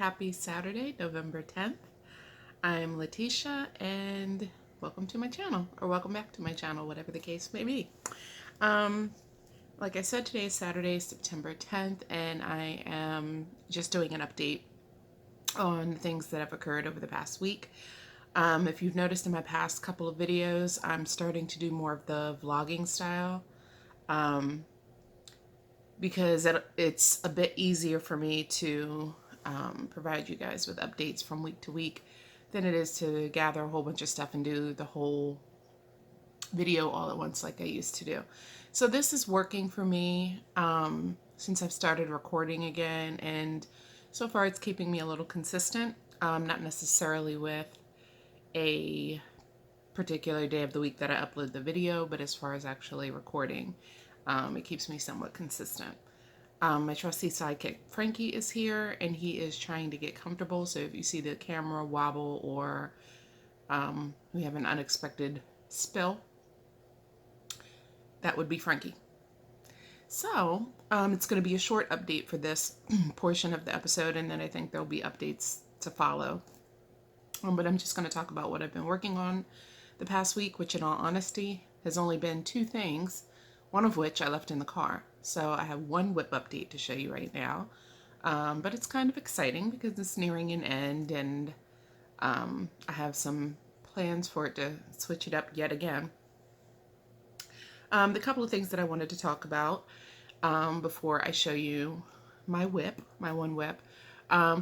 happy Saturday, November 10th. I'm Letitia and welcome to my channel, or welcome back to my channel, whatever the case may be. Like I said, today is Saturday, September 10th, and I am just doing an update on things that have occurred over the past week. If you've noticed in my past couple of videos, I'm starting to do more of the vlogging style. Because it's a bit easier for me to provide you guys with updates from week to week than it is to gather a whole bunch of stuff and do the whole video all at once like I used to do. So this is working for me since I've started recording again, and so far it's keeping me a little consistent, not necessarily with a particular day of the week that I upload the video, but as far as actually recording, it keeps me somewhat consistent. My trusty sidekick Frankie is here, and he is trying to get comfortable. So if you see the camera wobble or we have an unexpected spill, that would be Frankie. So it's going to be a short update for this portion of the episode, and then I think there'll be updates to follow. But I'm just going to talk about what I've been working on the past week, which in all honesty has only been two things, one of which I left in the car. So I have one whip update to show you right now, but it's kind of exciting because it's nearing an end, and I have some plans for it to switch it up yet again. The couple of things that I wanted to talk about before I show you my whip, my one whip.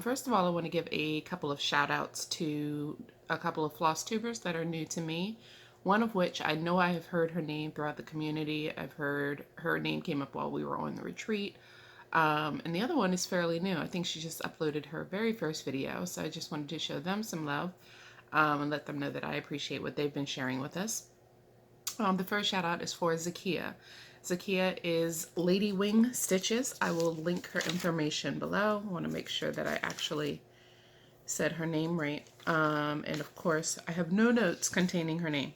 First of all, I want to give a couple of shout outs to a couple of Flosstubers that are new to me. One of which I know I have heard her name throughout the community. I've heard her name came up while we were on the retreat. And the other one is fairly new. I think she just uploaded her very first video. So I just wanted to show them some love and let them know that I appreciate what they've been sharing with us. The first shout out is for Zakiya. Zakiya is Ladywing Stitches. I will link her information below. I want to make sure that I actually said her name right. And of course, I have no notes containing her name.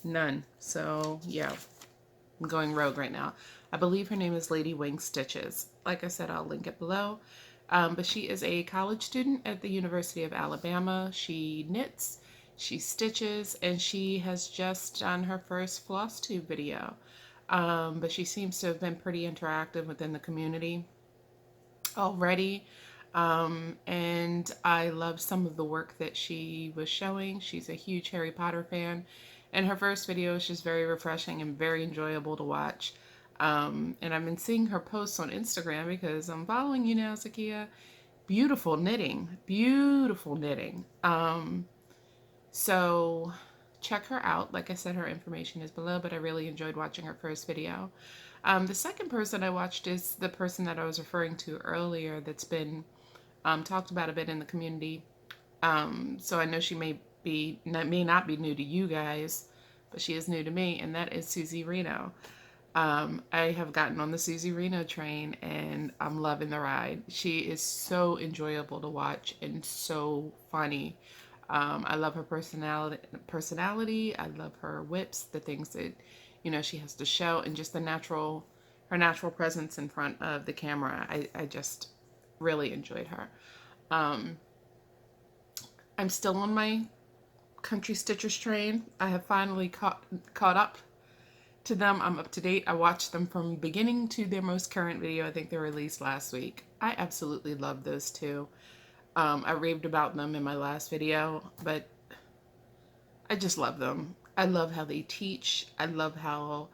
None. So yeah, I'm going rogue right now. I believe her name is Ladywing Stitches. Like I said, I'll link it below. But she is a college student at the University of Alabama. She knits, she stitches, and she has just done her first Flosstube video. But she seems to have been pretty interactive within the community already. And I love some of the work that she was showing. She's a huge Harry Potter fan, and her first video is just very refreshing and very enjoyable to watch. And I've been seeing her posts on Instagram because I'm following you now, Zakiya. Beautiful knitting, beautiful knitting. So check her out. Like I said, her information is below, but I really enjoyed watching her first video. The second person I watched is the person that I was referring to earlier that's been talked about a bit in the community. So I know she may not be new to you guys, but she is new to me, and that is Suzy Reno. I have gotten on the Suzy Reno train, and I'm loving the ride. She is so enjoyable to watch and so funny. I love her personality. I love her whips, the things that, she has to show, and just her natural presence in front of the camera. I just really enjoyed her. I'm still on my country stitchers train. I have finally caught up to them. I'm up to date. I watched them from beginning to their most current video. I think they were released last week. I absolutely love those two. I raved about them in my last video, but I just love them. I love how they teach. I love how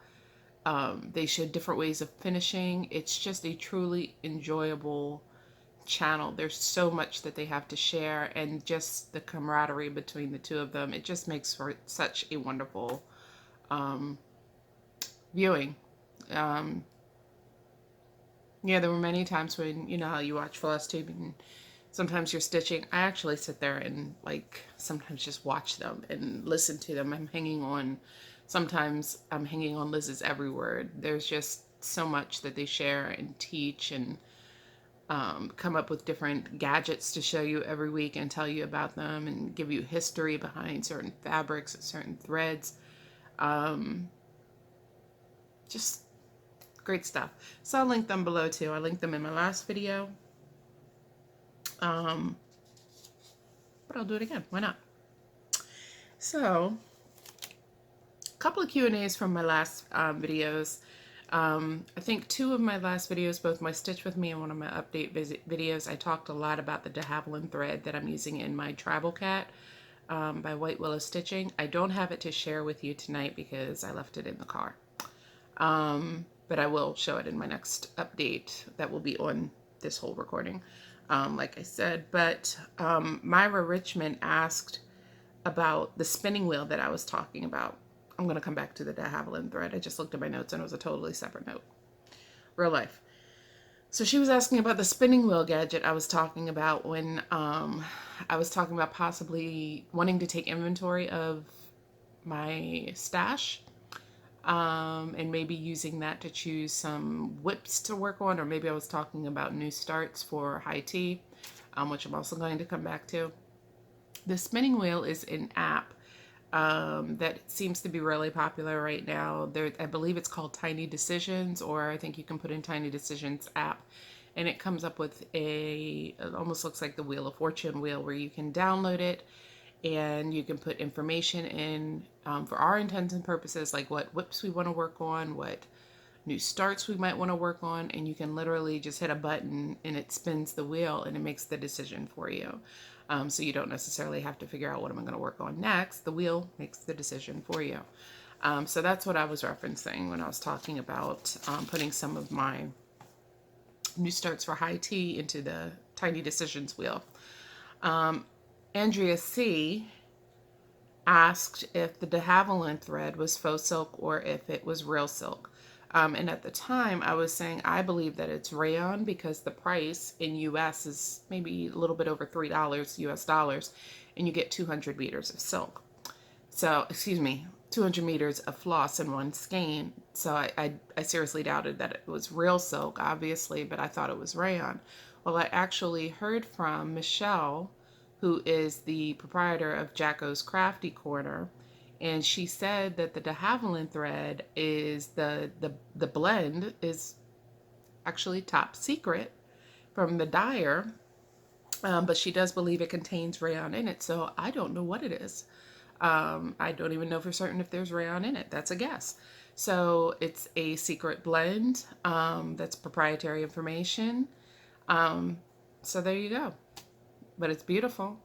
they show different ways of finishing. It's just a truly enjoyable channel. There's so much that they have to share, and just the camaraderie between the two of them, it just makes for such a wonderful viewing. Yeah, there were many times when, how you watch Flosstube and sometimes you're stitching. I actually sit there and sometimes just watch them and listen to them. Sometimes I'm hanging on Liz's every word. There's just so much that they share and teach, and come up with different gadgets to show you every week and tell you about them and give you history behind certain fabrics and certain threads. Just great stuff. So I'll link them below too. I linked them in my last video. Um, but I'll do it again. Why not? So, a couple of Q&As from my last videos. I think 2 of my last videos, both my Stitch With Me and one of my update videos, I talked a lot about the de Havilland thread that I'm using in my Tribal Cat by White Willow Stitching. I don't have it to share with you tonight because I left it in the car. But I will show it in my next update that will be on this whole recording, like I said. But Myra Richmond asked about the spinning wheel that I was talking about. I'm going to come back to the de Havilland thread. I just looked at my notes and it was a totally separate note. Real life. So she was asking about the spinning wheel gadget I was talking about when I was talking about possibly wanting to take inventory of my stash, and maybe using that to choose some whips to work on, or maybe I was talking about new starts for high tea, which I'm also going to come back to. The spinning wheel is an app that seems to be really popular right now. I believe it's called Tiny Decisions, or I think you can put in Tiny Decisions app, and it comes up with it almost looks like the Wheel of Fortune wheel, where you can download it and you can put information in for our intents and purposes, like what whips we want to work on, what new starts we might want to work on, and you can literally just hit a button and it spins the wheel and it makes the decision for you. So you don't necessarily have to figure out what am I going to work on next. The wheel makes the decision for you. So that's what I was referencing when I was talking about putting some of my new starts for high tea into the Tiny Decisions wheel. Andrea C. asked if the de Havilland thread was faux silk or if it was real silk. And at the time, I was saying I believe that it's rayon because the price in US is maybe a little bit over $3 US dollars, and you get 200 meters of silk. So, excuse me, 200 meters of floss in one skein. So I seriously doubted that it was real silk, obviously, but I thought it was rayon. Well, I actually heard from Michelle, who is the proprietor of Jacko's Crafty Corner, and she said that the de Havilland thread is the blend is actually top secret from the dyer, but she does believe it contains rayon in it. So I don't know what it is. I don't even know for certain if there's rayon in it. That's a guess. So it's a secret blend that's proprietary information. So there you go. But it's beautiful.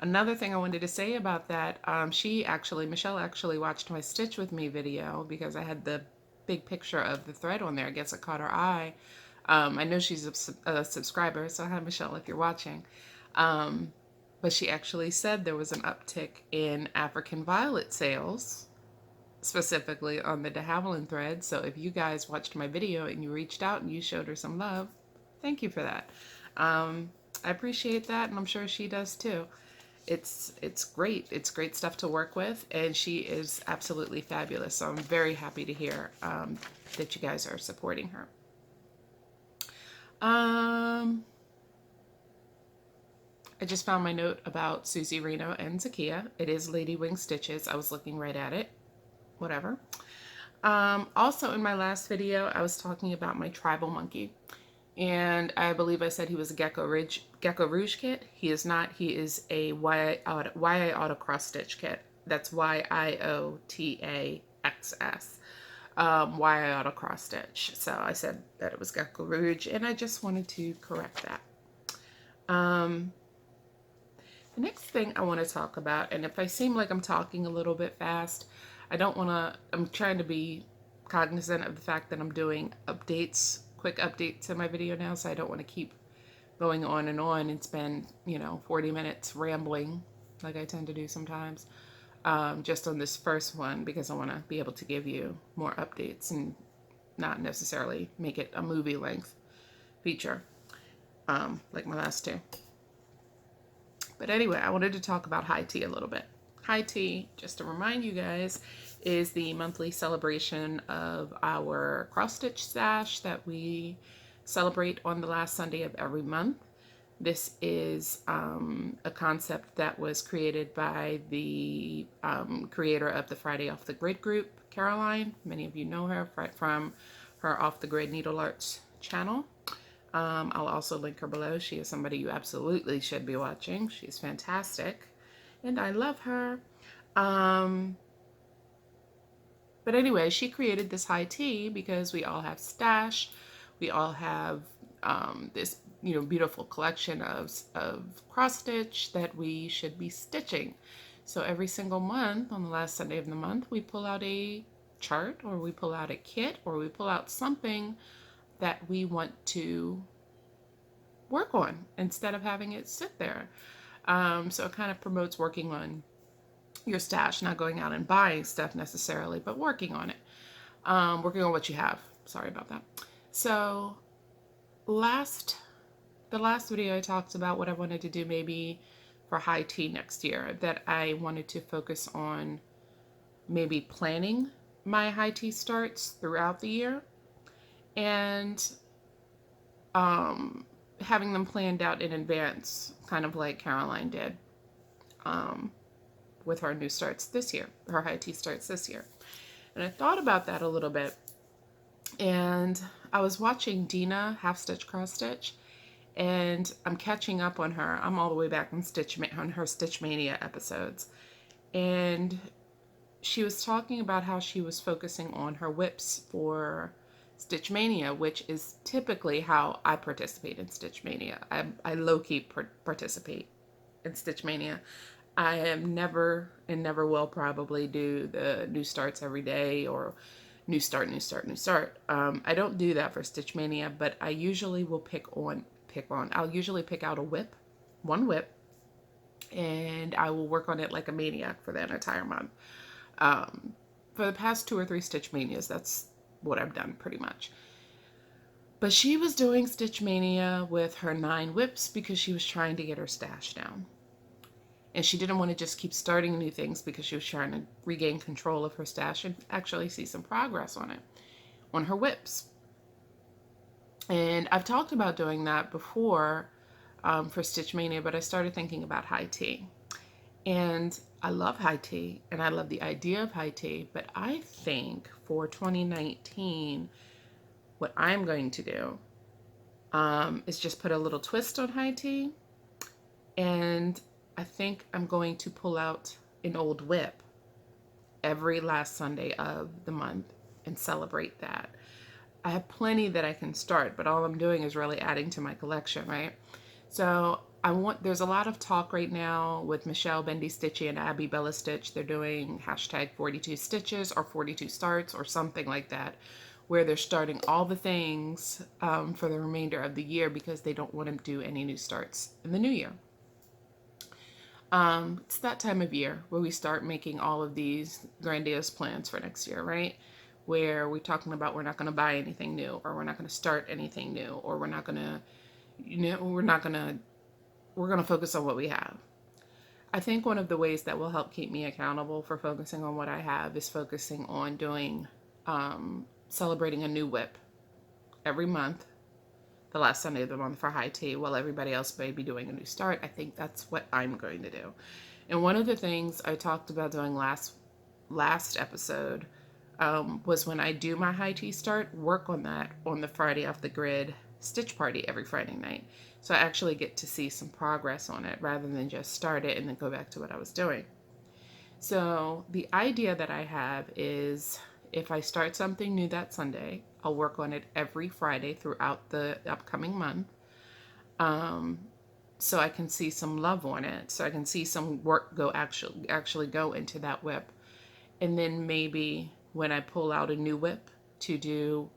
Another thing I wanted to say about that, Michelle actually watched my Stitch With Me video because I had the big picture of the thread on there. I guess it caught her eye. I know she's a subscriber, so hi Michelle if you're watching. But she actually said there was an uptick in African violet sales, specifically on the de Havilland thread. So if you guys watched my video and you reached out and you showed her some love, thank you for that. I appreciate that, and I'm sure she does too. It's great. It's great stuff to work with, and she is absolutely fabulous. So I'm very happy to hear that you guys are supporting her. I just found my note about Suzy Reno and Zakiya. It is Ladywing Stitches. I was looking right at it. Whatever. Also in my last video, I was talking about my tribal monkey. And I believe I said he was a Gecko Rouge kit. He is not. He is a YI Auto Cross Stitch kit. That's YIOTAXS. YI Auto Cross Stitch. So I said that it was Gecko Rouge, and I just wanted to correct that. The next thing I want to talk about, and if I seem like I'm talking a little bit fast, I'm trying to be cognizant of the fact that I'm doing updates, quick updates to my video now, so I don't want to keep going on and spend, 40 minutes rambling like I tend to do sometimes, just on this first one, because I want to be able to give you more updates and not necessarily make it a movie length feature, like my last two. But anyway, I wanted to talk about high tea a little bit. High tea, just to remind you guys, is the monthly celebration of our cross stitch stash that we celebrate on the last Sunday of every month. This is a concept that was created by the creator of the Friday Off the Grid group, Caroline. Many of you know her from her Off the Grid Needlearts channel. I'll also link her below. She is somebody you absolutely should be watching. She's fantastic, and I love her. Um, but anyway, she created this high tea because we all have stash. We all have this, beautiful collection of cross stitch that we should be stitching. So every single month, on the last Sunday of the month, we pull out a chart, or we pull out a kit, or we pull out something that we want to work on instead of having it sit there. So it kind of promotes working on your stash, not going out and buying stuff necessarily, but working on it, working on what you have. Sorry about that. So the last video I talked about what I wanted to do maybe for high tea next year, that I wanted to focus on maybe planning my high tea starts throughout the year, and having them planned out in advance, kind of like Caroline did with her new starts this year, her high tea starts this year. And I thought about that a little bit, and I was watching Dena half stitch cross stitch, and I'm catching up on her. I'm all the way back on her Stitch Mania episodes, and she was talking about how she was focusing on her whips for Stitch Mania, which is typically how I participate in Stitch Mania. I low-key participate in Stitch Mania. I am never, and never will probably, do the new starts every day, or new start, new start, new start. I don't do that for Stitch Mania, but I usually will I'll usually pick out one whip, and I will work on it like a maniac for that entire month. For the past 2 or 3 Stitch Manias, that's what I've done pretty much. But she was doing Stitch Mania with her 9 whips because she was trying to get her stash down. And she didn't want to just keep starting new things because she was trying to regain control of her stash and actually see some progress on it, on her whips. And I've talked about doing that before for Stitch Mania, but I started thinking about high tea. And I love high tea, and I love the idea of high tea, but I think for 2019, what I'm going to do is just put a little twist on high tea, and I think I'm going to pull out an old whip every last Sunday of the month and celebrate that. I have plenty that I can start, but all I'm doing is really adding to my collection, right? So there's a lot of talk right now with Michelle Bendy Stitchy and Abby Bella Stitch. They're doing hashtag 42 stitches or 42 starts or something like that, where they're starting all the things for the remainder of the year because they don't want to do any new starts in the new year. It's that time of year where we start making all of these grandiose plans for next year, right? Where we're talking about we're not going to buy anything new, or we're not going to start anything new, or we're not going to, we're going to focus on what we have. I think one of the ways that will help keep me accountable for focusing on what I have is focusing on doing, celebrating a new whip every month, the last Sunday of the month for high tea, while everybody else may be doing a new start. I think that's what I'm going to do. And one of the things I talked about doing last episode was when I do my high tea start, work on that on the Friday off the grid stitch party every Friday night. So I actually get to see some progress on it rather than just start it and then go back to what I was doing. So the idea that I have is, if I start something new that Sunday, I'll work on it every Friday throughout the upcoming month. So I can see some love on it. So I can see some work actually go into that whip. And then maybe when I pull out a new whip to do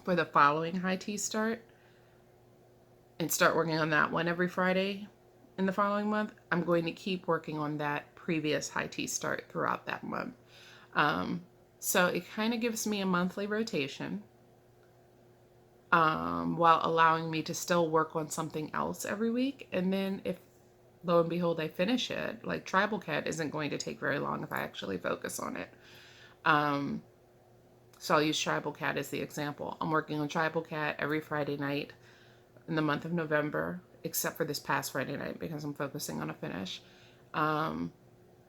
for the following high tea start, and start working on that one every Friday in the following month, I'm going to keep working on that previous high tea start throughout that month. So it kind of gives me a monthly rotation, while allowing me to still work on something else every week. And then if, lo and behold, I finish it, like Tribal Cat isn't going to take very long if I actually focus on it. So I'll use Tribal Cat as the example. I'm working on Tribal Cat every Friday night in the month of November, except for this past Friday night because I'm focusing on a finish. And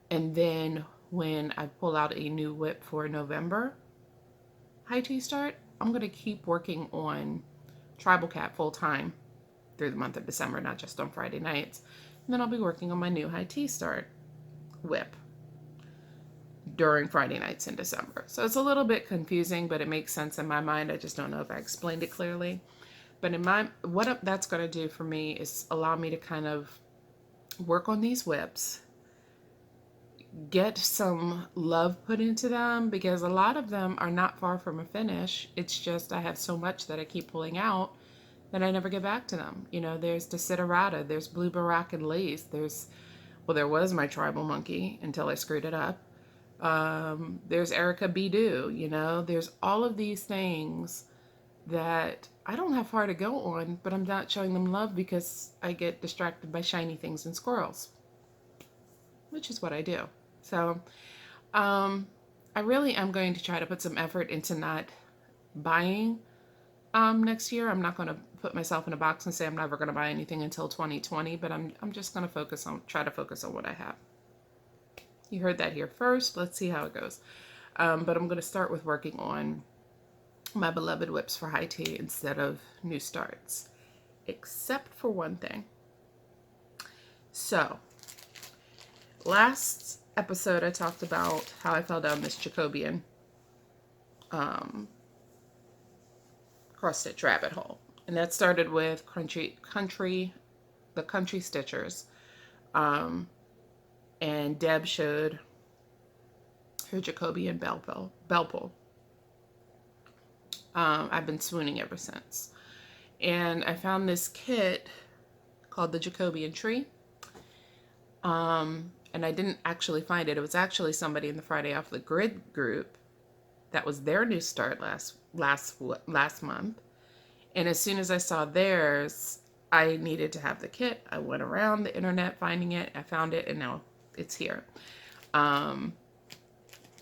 then when I pull out a new whip for November high tea start, I'm going to keep working on tribal cat full time through the month of December, not just on Friday nights. And then I'll be working on my new high tea start whip during Friday nights in December. So it's a little bit confusing, but it makes sense in my mind. I just don't know if I explained it clearly. But in my, what that's going to do for me is allow me to kind of work on these whips, get some love put into them, because a lot of them are not far from a finish. It's just I have so much that I keep pulling out that I never get back to them. You know, there's Desiderata, there's Blue Barak and Lace, there's, well, there was my tribal monkey until I screwed it up. There's Erica Beading, you know, there's all of these things that I don't have far to go on, but I'm not showing them love because I get distracted by shiny things and squirrels, which is what I do. So, I really am going to try to put some effort into not buying next year. I'm not going to put myself in a box and say I'm never going to buy anything until 2020, but I'm just going to try to focus on what I have. You heard that here first. Let's see how it goes. But I'm going to start with working on my beloved whips for high tea instead of new starts, except for one thing. So, last episode I talked about how I fell down this Jacobean cross stitch rabbit hole, and that started with the country stitchers, and Deb showed her Jacobean bell pull. I've been swooning ever since, and I found this kit called the Jacobean tree, and I didn't actually find it. It was actually somebody in the Friday Off the Grid group that was their new start last month. And as soon as I saw theirs, I needed to have the kit. I went around the internet finding it. I found it, and now it's here.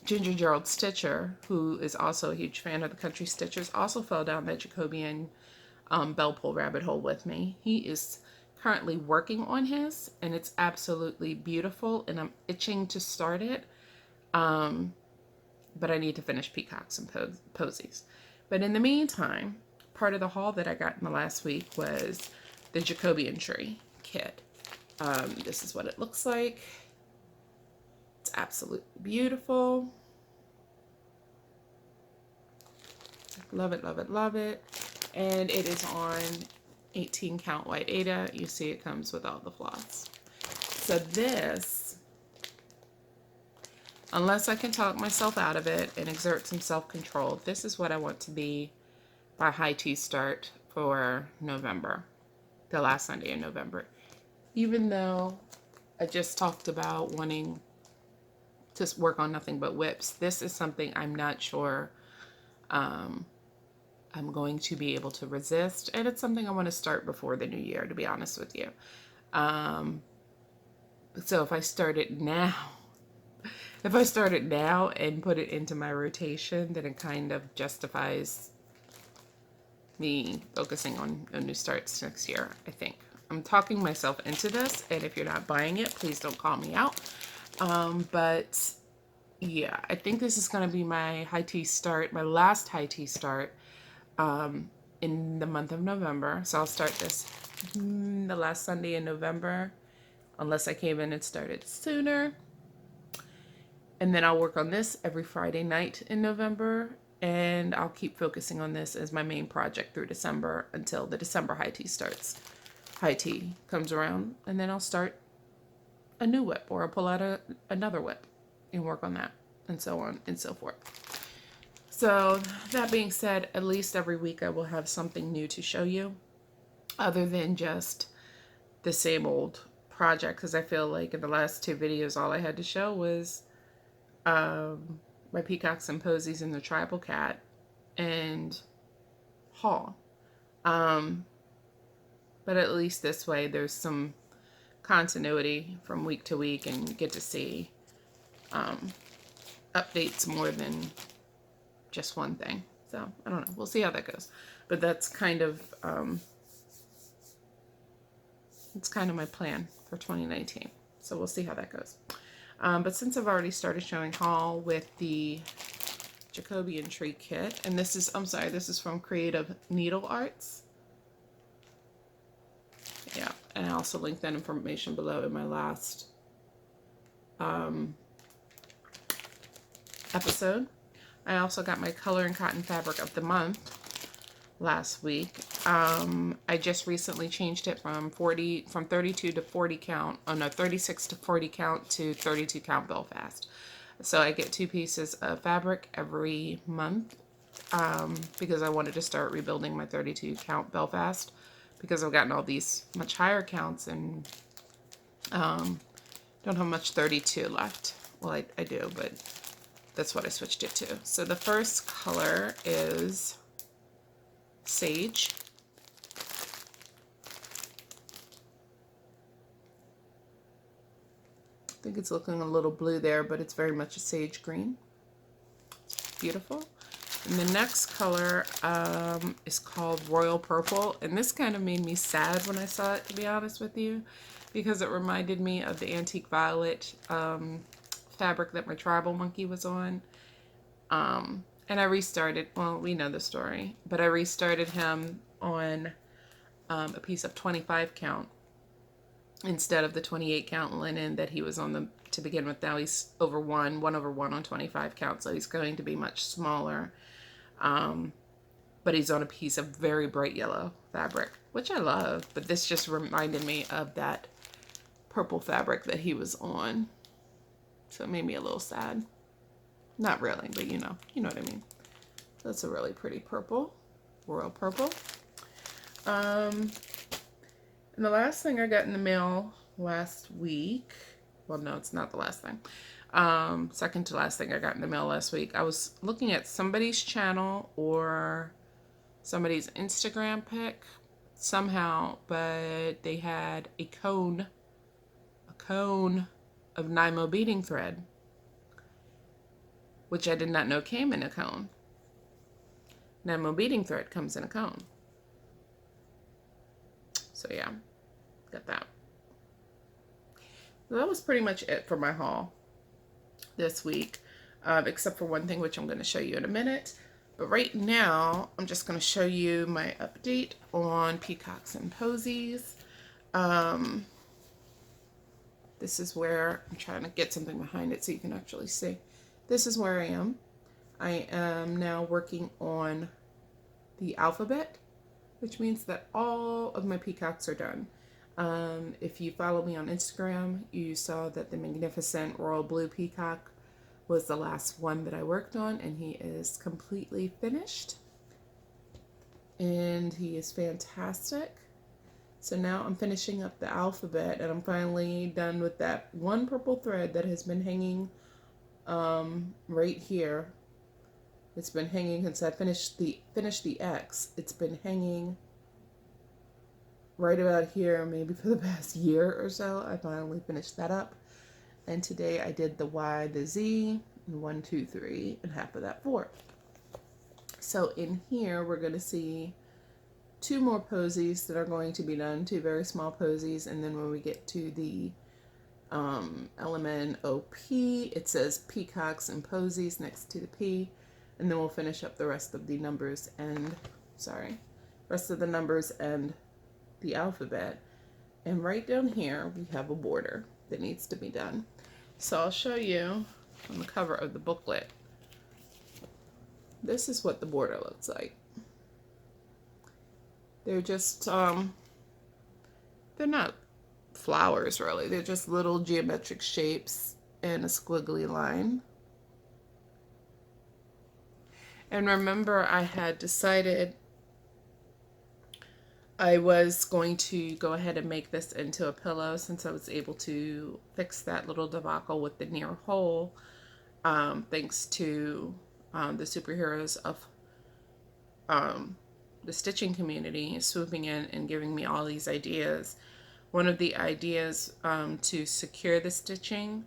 Ginger Gerald Stitcher, who is also a huge fan of the country stitchers, also fell down that Jacobean bell pull rabbit hole with me. He is currently working on his, and it's absolutely beautiful, and I'm itching to start it. But I need to finish Peacocks and Posies. But in the meantime, part of the haul that I got in the last week was the Jacobean tree kit. This is what it looks like. It's absolutely beautiful. Love it, love it, love it. And it is on 18 count white Aida. You see it comes with all the floss. So this, unless I can talk myself out of it and exert some self-control, this is what I want to be by high tea start for November, the last Sunday in November. Even though I just talked about wanting to work on nothing but whips, this is something I'm not sure I'm going to be able to resist, and it's something I want to start before the new year, to be honest with you. So if I start it now, and put it into my rotation, then it kind of justifies me focusing on new starts next year, I think. I'm talking myself into this, and if you're not buying it, please don't call me out. But yeah, I think this is going to be my high tea start, my last high tea start in the month of November. So I'll start this the last Sunday in November, unless I came in and started sooner. And then I'll work on this every Friday night in November, and I'll keep focusing on this as my main project through December until the December high tea starts. High tea comes around, and then I'll start a new whip, or I'll pull out another whip and work on that, and so on and so forth. So that being said, at least every week I will have something new to show you, other than just the same old project, because I feel like in the last two videos all I had to show was my Peacocks and Posies and the tribal cat and haul. But at least this way there's some continuity from week to week, and you get to see updates more than just one thing. So I don't know, we'll see how that goes. But that's kind of it's kind of my plan for 2019. So we'll see how that goes. But since I've already started showing haul with the Jacobean tree kit, and this is, I'm sorry, this is from Creative Needlearts. And I also linked that information below in my last episode. I also got my color and cotton fabric of the month last week. I just recently changed it from 32 to 40 count. Oh no, 36 to 40 count to 32 count Belfast. So I get 2 pieces of fabric every month because I wanted to start rebuilding my 32 count Belfast because I've gotten all these much higher counts and don't have much 32 left. Well, I do, but that's what I switched it to. So the first color is Sage. I think it's looking a little blue there, but it's very much a sage green. It's beautiful. And the next color is called Royal Purple. And this kind of made me sad when I saw it, to be honest with you, because it reminded me of the Antique Violet fabric that my tribal monkey was on. And I restarted, well, we know the story, but I restarted him on a piece of 25 count instead of the 28 count linen that he was on to begin with. Now he's over 1 over 1 on 25 count, so he's going to be much smaller. But he's on a piece of very bright yellow fabric, which I love, but this just reminded me of that purple fabric that he was on. So it made me a little sad. Not really, but you know what I mean. That's a really pretty purple, royal purple. And the last thing I got in the mail last week, well, no, it's not the last thing. Second to last thing I got in the mail last week. I was looking at somebody's channel or somebody's Instagram pic somehow, but they had a cone of Nymo beading thread, which I did not know came in a cone. Nymo beading thread comes in a cone. So yeah, got that. So that was pretty much it for my haul this week, except for one thing, which I'm going to show you in a minute. But right now, I'm just going to show you my update on Peacocks and Posies. This is where I'm trying to get something behind it so you can actually see. This is where I am. I am now working on the alphabet, which means that all of my peacocks are done. If you follow me on Instagram, you saw that the magnificent royal blue peacock was the last one that I worked on, and he is completely finished. And he is fantastic. So now I'm finishing up the alphabet, and I'm finally done with that one purple thread that has been hanging right here. It's been hanging since I finished the X. It's been hanging right about here, maybe for the past year or so. I finally finished that up. And today I did the Y, the Z, and 1, 2, 3, and half of that 4. So in here, we're going to see 2 more posies that are going to be done, 2 very small posies, and then when we get to the LMNOP, it says Peacocks and Posies next to the P, and then we'll finish up the rest of the numbers and, the alphabet. And right down here, we have a border that needs to be done. So I'll show you on the cover of the booklet. This is what the border looks like. They're just, they're not flowers really. They're just little geometric shapes and a squiggly line. And remember, I had decided I was going to go ahead and make this into a pillow since I was able to fix that little debacle with the near hole, thanks to the superheroes of the stitching community swooping in and giving me all these ideas. One of the ideas to secure the stitching,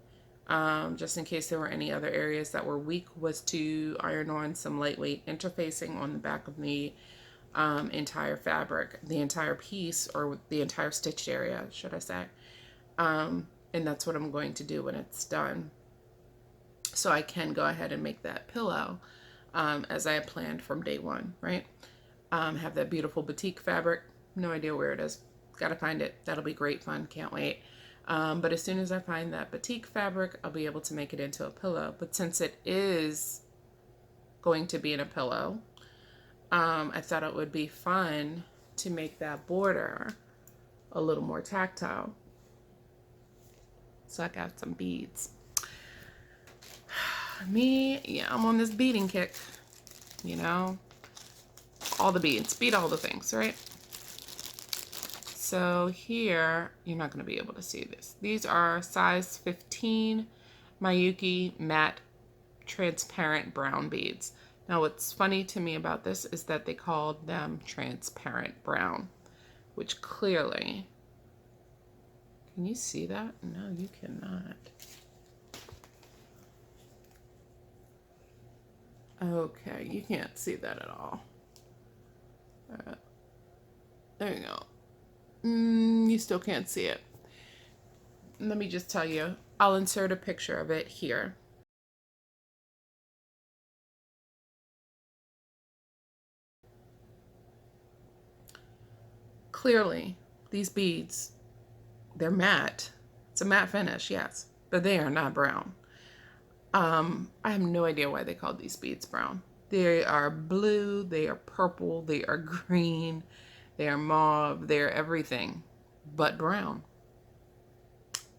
just in case there were any other areas that were weak, was to iron on some lightweight interfacing on the back of the entire fabric, the entire piece, or the entire stitched area, should I say. And that's what I'm going to do when it's done. So I can go ahead and make that pillow as I had planned from day one, right? Have that beautiful batik fabric. No idea where it is. Gotta find it. That'll be great fun. Can't wait. But as soon as I find that batik fabric, I'll be able to make it into a pillow. But since it is going to be in a pillow, I thought it would be fun to make that border a little more tactile. So I got some beads. Yeah, I'm on this beading kick. You know, all the beads, bead all the things, right? So here, you're not going to be able to see this. These are size 15 Miyuki matte transparent brown beads. Now what's funny to me about this is that they called them transparent brown, which clearly, can you see that? No, you cannot. Okay, you can't see that at all. There you go. You still can't see it. Let me just tell you, I'll insert a picture of it here. Clearly, these beads, they're matte. It's a matte finish, yes, but they are not brown. I have no idea why they called these beads brown. They are blue, they are purple, they are green, they are mauve, they are everything but brown.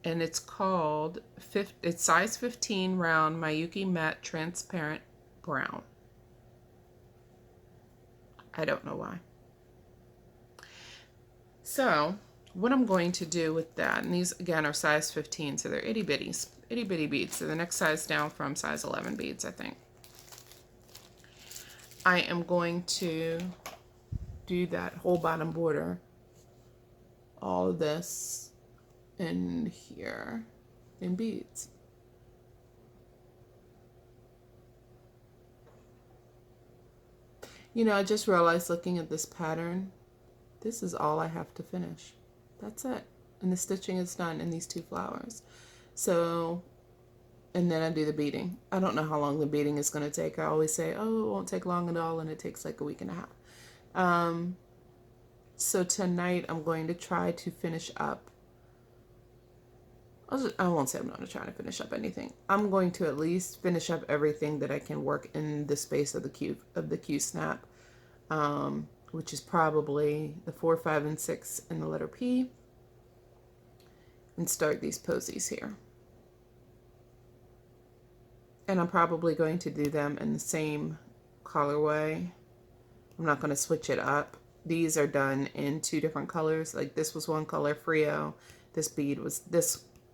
And it's called, it's size 15 round Miyuki matte transparent brown. I don't know why. So what I'm going to do with that, and these again are size 15, so they're itty bitties, itty bitty beads. So the next size down from size 11 beads, I think. I am going to do that whole bottom border, all of this in here in beads. You know, I just realized looking at this pattern, this is all I have to finish. That's it. And the stitching is done in these two flowers. So, and then I do the beading. I don't know how long the beading is going to take. I always say, oh, it won't take long at all, and it takes like a week and a half. So tonight I'm going to try to finish up. I won't say I'm not trying to finish up anything. I'm going to at least finish up everything that I can work in the space of the Q snap, which is probably the 4, 5, and 6 in the letter P, and start these posies here. And I'm probably going to do them in the same colorway. I'm not going to switch it up. These are done in 2 different colors. Like this was one color, Frio. This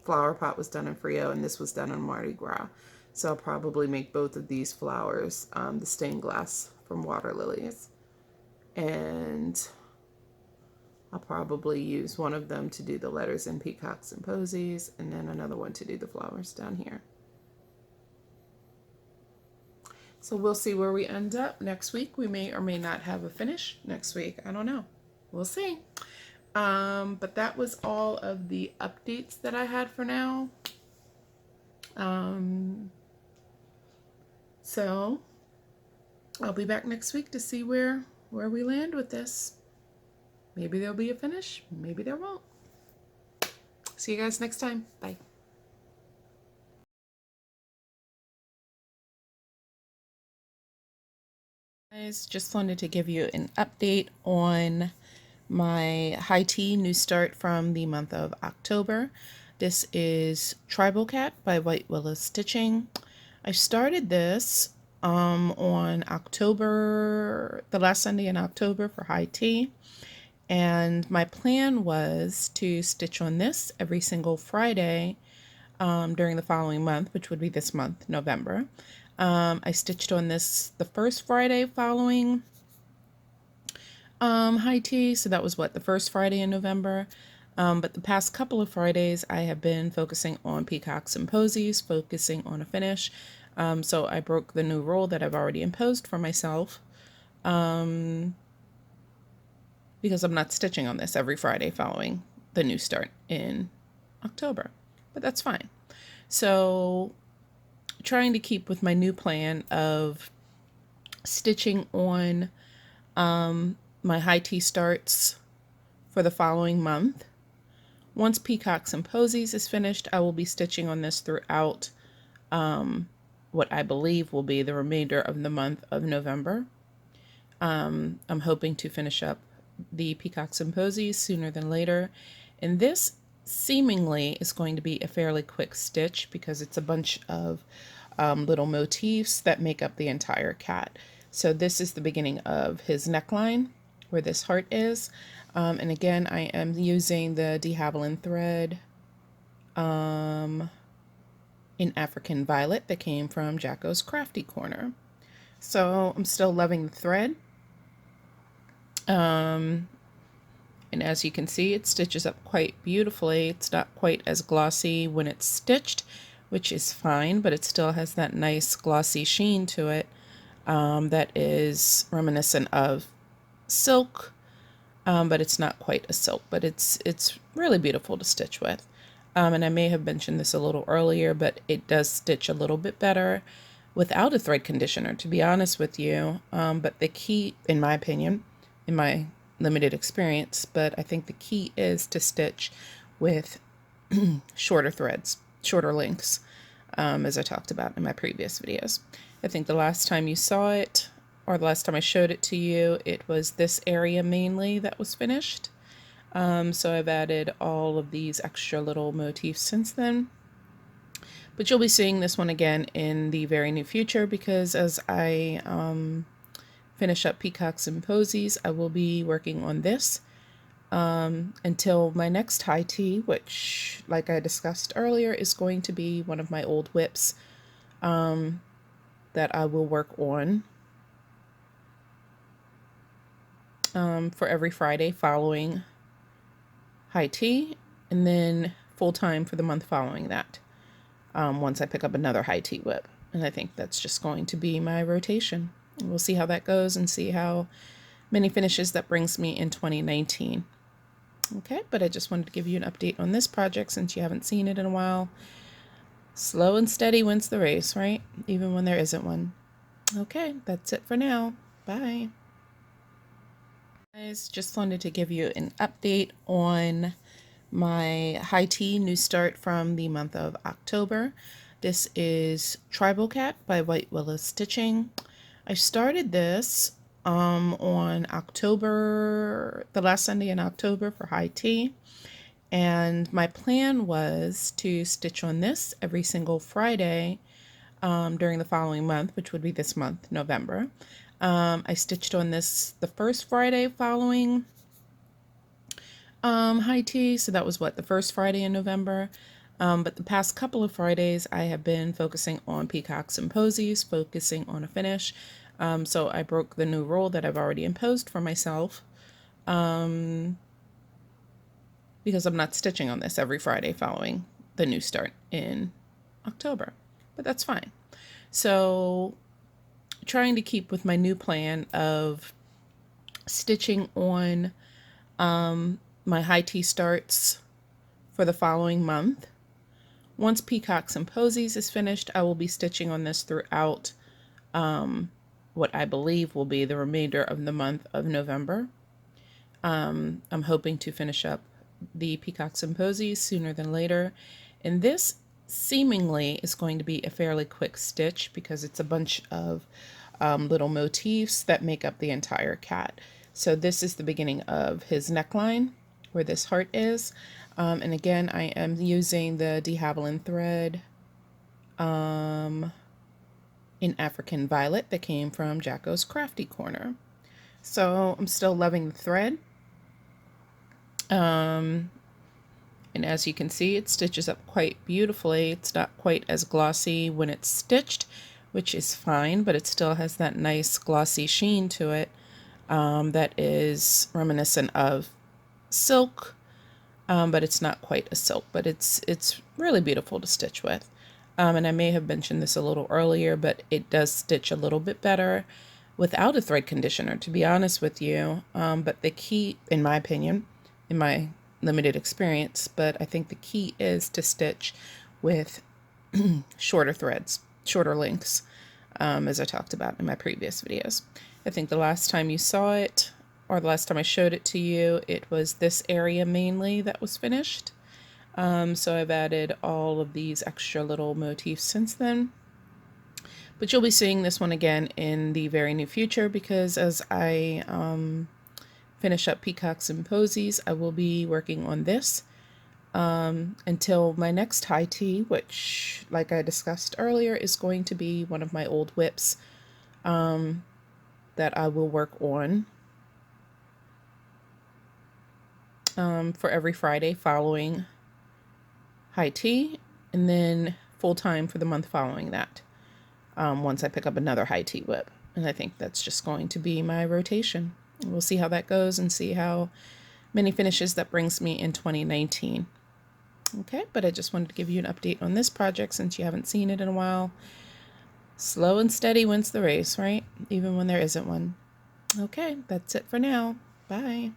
flower pot was done in Frio, and this was done in Mardi Gras. So I'll probably make both of these flowers the stained glass from water lilies. And I'll probably use one of them to do the letters in Peacocks and Posies, and then another one to do the flowers down here. So we'll see where we end up next week. We may or may not have a finish next week. I don't know. We'll see. But that was all of the updates that I had for now. So I'll be back next week to see where we land with this. Maybe there'll be a finish. Maybe there won't. See you guys next time. Bye. Guys, just wanted to give you an update on my high tea new start from the month of October. This is Tribal Cat by White Willow Stitching. I started this on October, the last Sunday in October for high tea, and my plan was to stitch on this every single Friday during the following month, which would be this month, November. I stitched on this the first Friday following high tea, so that was the first Friday in November. But the past couple of Fridays I have been focusing on Peacocks and Posies, focusing on a finish. So I broke the new rule that I've already imposed for myself, because I'm not stitching on this every Friday following the new start in October, but that's fine. So trying to keep with my new plan of stitching on my high tea starts for the following month. Once Peacocks and Posies is finished, I will be stitching on this throughout what I believe will be the remainder of the month of November. I'm hoping to finish up the Peacocks and Posies sooner than later. And this seemingly is going to be a fairly quick stitch because it's a bunch of little motifs that make up the entire cat. So this is the beginning of his neckline where this heart is. And again, I am using the de Havilland thread in African Violet that came from Jacko's Crafty Corner. So I'm still loving the thread. And as you can see, it stitches up quite beautifully. It's not quite as glossy when it's stitched, which is fine, but it still has that nice glossy sheen to it that is reminiscent of silk, but it's not quite a silk, but it's really beautiful to stitch with. And I may have mentioned this a little earlier, but it does stitch a little bit better without a thread conditioner, to be honest with you. But the key, in my opinion, in my limited experience, but I think the key is to stitch with shorter threads, shorter lengths, as I talked about in my previous videos. I think the last time you saw it, or the last time I showed it to you, it was this area mainly that was finished. So I've added all of these extra little motifs since then. But you'll be seeing this one again in the very near future because as I finish up Peacocks and Posies, I will be working on this until my next high tea, which, like I discussed earlier, is going to be one of my old whips that I will work on for every Friday following high tea, and then full-time for the month following that once I pick up another high tea whip. And I think that's just going to be my rotation. And we'll see how that goes and see how many finishes that brings me in 2019. Okay, but I just wanted to give you an update on this project since you haven't seen it in a while. Slow and steady wins the race, right? Even when there isn't one. Okay, that's it for now. Bye. Guys, just wanted to give you an update on my high tea new start from the month of October. This is Tribal Cat by White Willow Stitching. I started this on October, the last Sunday in October for high tea. And my plan was to stitch on this every single Friday during the following month, which would be this month, November. I stitched on this the first Friday following high tea. So that was what, the first Friday in November. But the past couple of Fridays, I have been focusing on Peacocks and Posies, focusing on a finish. So I broke the new rule that I've already imposed for myself because I'm not stitching on this every Friday following the new start in October. But that's fine. So trying to keep with my new plan of stitching on my high tea starts for the following month. Once Peacocks and Posies is finished, I will be stitching on this throughout what I believe will be the remainder of the month of November. I'm hoping to finish up the Peacocks and Posies sooner than later. And this seemingly is going to be a fairly quick stitch because it's a bunch of little motifs that make up the entire cat. So this is the beginning of his neckline where this heart is. And again, I am using the de Havilland thread in African Violet that came from Jacko's Crafty Corner. So I'm still loving the thread. And as you can see, it stitches up quite beautifully. It's not quite as glossy when it's stitched, which is fine, but it still has that nice glossy sheen to it that is reminiscent of silk, but it's not quite a silk, but it's really beautiful to stitch with. And I may have mentioned this a little earlier, but it does stitch a little bit better without a thread conditioner, to be honest with you. But the key, in my opinion, in my limited experience, but I think the key is to stitch with shorter threads, shorter lengths, as I talked about in my previous videos. I think the last time you saw it, or the last time I showed it to you, it was this area mainly that was finished. So I've added all of these extra little motifs since then. But you'll be seeing this one again in the very near future, because as I finish up Peacocks and Posies, I will be working on this until my next high tea, which, like I discussed earlier, is going to be one of my old whips that I will work on for every Friday following high tea, and then full time for the month following that, once I pick up another high tea whip. And I think that's just going to be my rotation. We'll see how that goes and see how many finishes that brings me in 2019. Okay, but I just wanted to give you an update on this project since you haven't seen it in a while. Slow and steady wins the race, right? Even when there isn't one. Okay, that's it for now. Bye.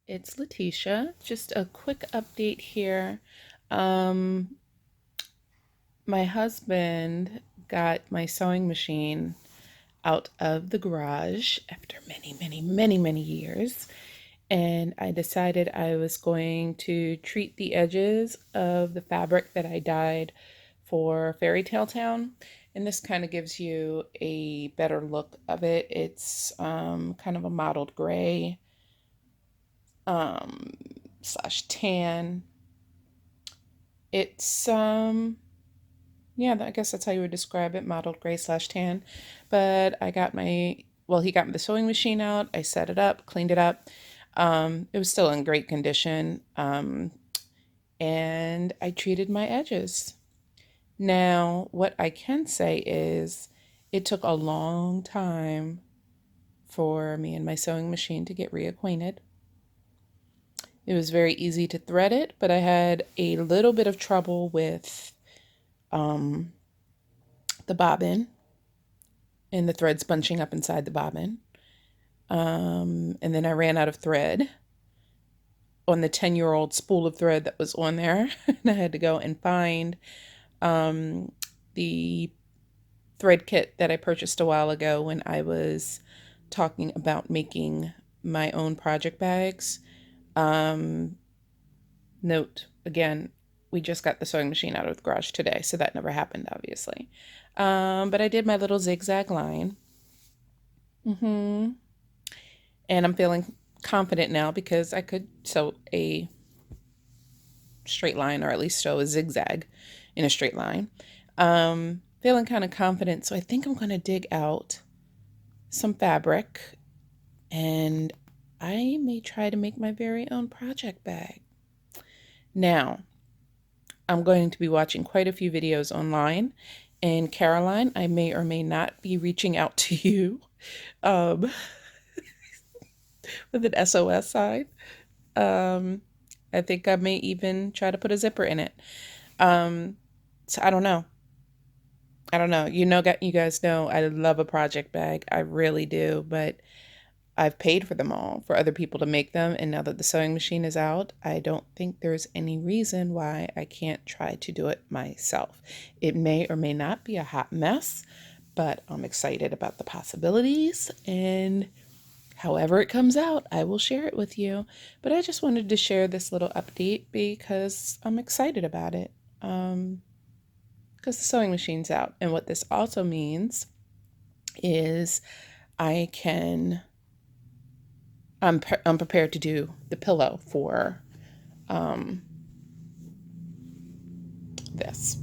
It's Letitia. Just a quick update here. My husband got my sewing machine out of the garage after many years. And I decided I was going to treat the edges of the fabric that I dyed for Fairy Tale Town. And this kind of gives you a better look of it. It's kind of a mottled gray slash tan. It's yeah, I guess that's how you would describe it, mottled gray slash tan. But I got he got the sewing machine out. I set it up, cleaned it up. It was still in great condition. And I treated my edges. Now, what I can say is it took a long time for me and my sewing machine to get reacquainted. It was very easy to thread it, but I had a little bit of trouble with the bobbin and the threads bunching up inside the bobbin. And then I ran out of thread on the 10-year-old spool of thread that was on there. And I had to go and find the thread kit that I purchased a while ago when I was talking about making my own project bags. Note, again, we just got the sewing machine out of the garage today, so that never happened, obviously. But I did my little zigzag line. And I'm feeling confident now because I could sew a straight line, or at least sew a zigzag in a straight line. Feeling kind of confident, so I think I'm going to dig out some fabric and I may try to make my very own project bag. Now, I'm going to be watching quite a few videos online, and Caroline, I may or may not be reaching out to you with an SOS sign. I think I may even try to put a zipper in it. So I don't know. You guys know I love a project bag. I really do, but I've paid for them all for other people to make them. And now that the sewing machine is out, I don't think there's any reason why I can't try to do it myself. It may or may not be a hot mess, but I'm excited about the possibilities, and however it comes out, I will share it with you. But I just wanted to share this little update because I'm excited about it. Because the sewing machine's out. And what this also means is I'm prepared to do the pillow for this.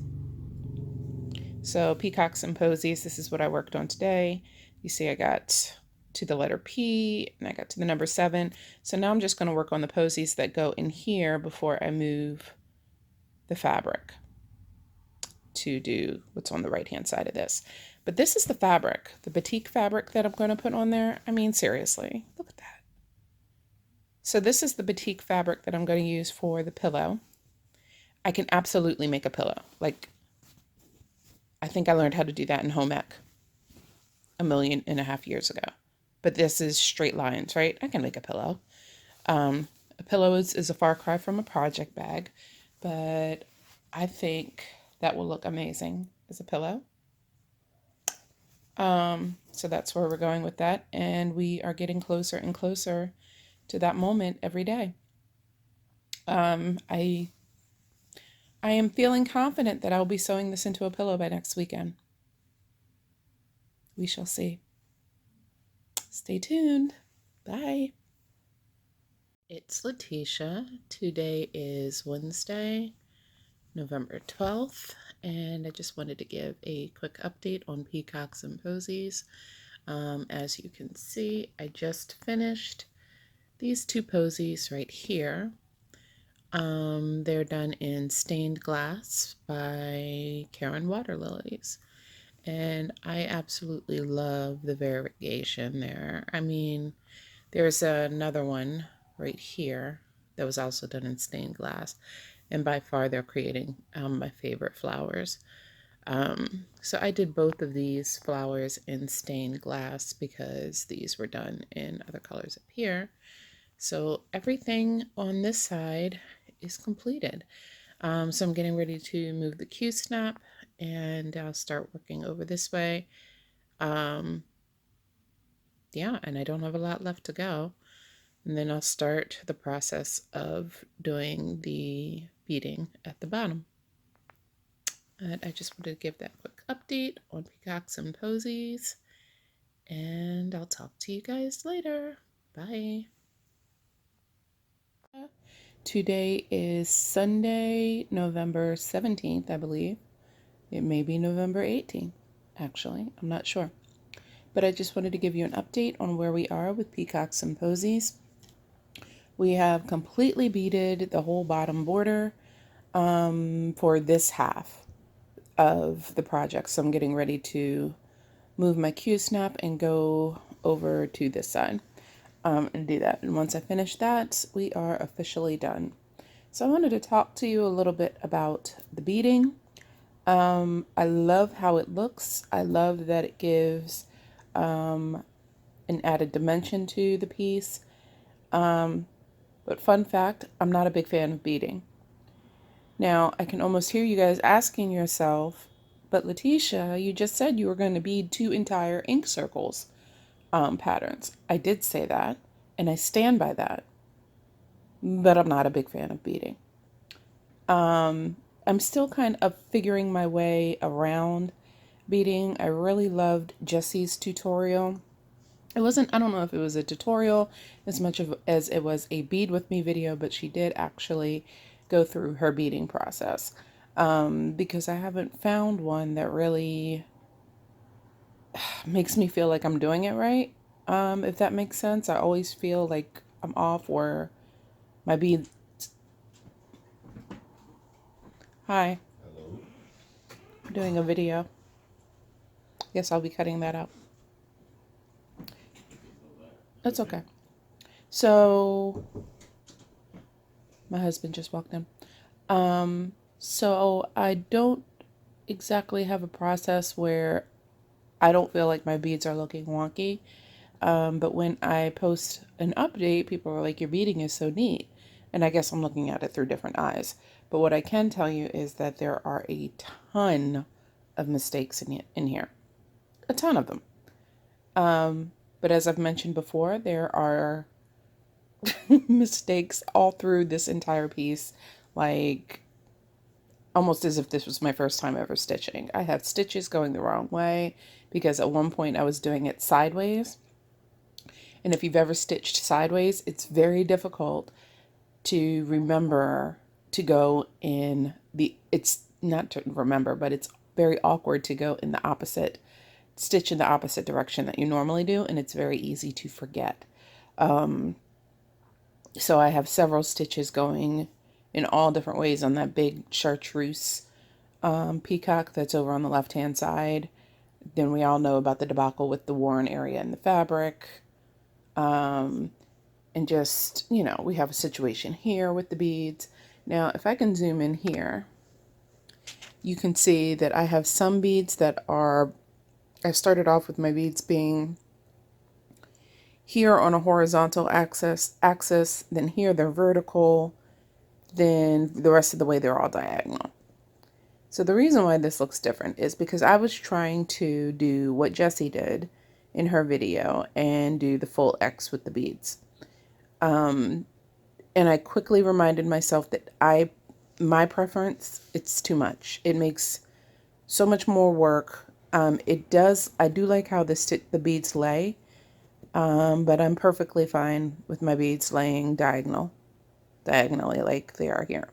So Peacocks and Posies, this is what I worked on today. You see I got to the letter P and I got to the number 7. So now I'm just going to work on the posies that go in here before I move the fabric to do what's on the right hand side of this. But this is the fabric, the batik fabric that I'm going to put on there. I mean, seriously, look at that. So this is the batik fabric that I'm going to use for the pillow. I can absolutely make a pillow. Like, I think I learned how to do that in home ec 1.5 million years ago. But this is straight lines, right? I can make a pillow. A pillow is a far cry from a project bag, but I think that will look amazing as a pillow. So that's where we're going with that. And we are getting closer and closer to that moment every day. I am feeling confident that I'll be sewing this into a pillow by next weekend. We shall see. Stay tuned. Bye. It's Letitia. Today is Wednesday, November 12th, and I just wanted to give a quick update on Peacocks and Posies. As you can see, I just finished these two posies right here. They're done in stained glass by Karen Waterlilies, and I absolutely love the variegation there. I mean, there's another one right here that was also done in stained glass, and by far they're creating my favorite flowers. So I did both of these flowers in stained glass because these were done in other colors up here. So everything on this side is completed. So I'm getting ready to move the Q-snap, and I'll start working over this way. Yeah, and I don't have a lot left to go. And then I'll start the process of doing the beading at the bottom. And I just wanted to give that quick update on Peacocks and Posies. And I'll talk to you guys later. Bye. Today is Sunday, November 17th, I believe. It may be November 18th, actually. I'm not sure. But I just wanted to give you an update on where we are with Peacocks and Posies. We have completely beaded the whole bottom border for this half of the project. So I'm getting ready to move my Q-snap and go over to this side and do that. And once I finish that, we are officially done. So I wanted to talk to you a little bit about the beading. I love how it looks. I love that it gives an added dimension to the piece. But fun fact, I'm not a big fan of beading. Now, I can almost hear you guys asking yourself, but Letitia, you just said you were going to bead 2 entire ink circles patterns. I did say that, and I stand by that. But I'm not a big fan of beading. I'm still kind of figuring my way around beading. I really loved Jessie's tutorial. I don't know if it was a tutorial as much as it was a bead with me video, but she did actually go through her beading process. Because I haven't found one that really makes me feel like I'm doing it right. If that makes sense. I always feel like I'm off or my beads. Hi. Hello. I'm doing a video. Yes, I'll be cutting that out. That's okay. So, my husband just walked in. So I don't exactly have a process where I don't feel like my beads are looking wonky. But when I post an update, people are like, your beading is so neat. And I guess I'm looking at it through different eyes. But what I can tell you is that there are a ton of mistakes in here. A ton of them. But as I've mentioned before, there are mistakes all through this entire piece. Like, almost as if this was my first time ever stitching. I have stitches going the wrong way because at one point I was doing it sideways. And if you've ever stitched sideways, it's very difficult to remember to go in the, it's not to remember, but it's very awkward to go in the opposite, stitch in the opposite direction that you normally do. And it's very easy to forget. So I have several stitches going in all different ways on that big chartreuse peacock that's over on the left-hand side. Then we all know about the debacle with the worn area in the fabric. And just, you know, we have a situation here with the beads. Now, if I can zoom in here, you can see that I have some beads that are, I started off with my beads being here on a horizontal axis, then here they're vertical, then the rest of the way they're all diagonal. So the reason why this looks different is because I was trying to do what Jessie did in her video and do the full X with the beads. And I quickly reminded myself that my preference, it's too much. It makes so much more work. I do like how the beads lay, but I'm perfectly fine with my beads laying diagonally like they are here.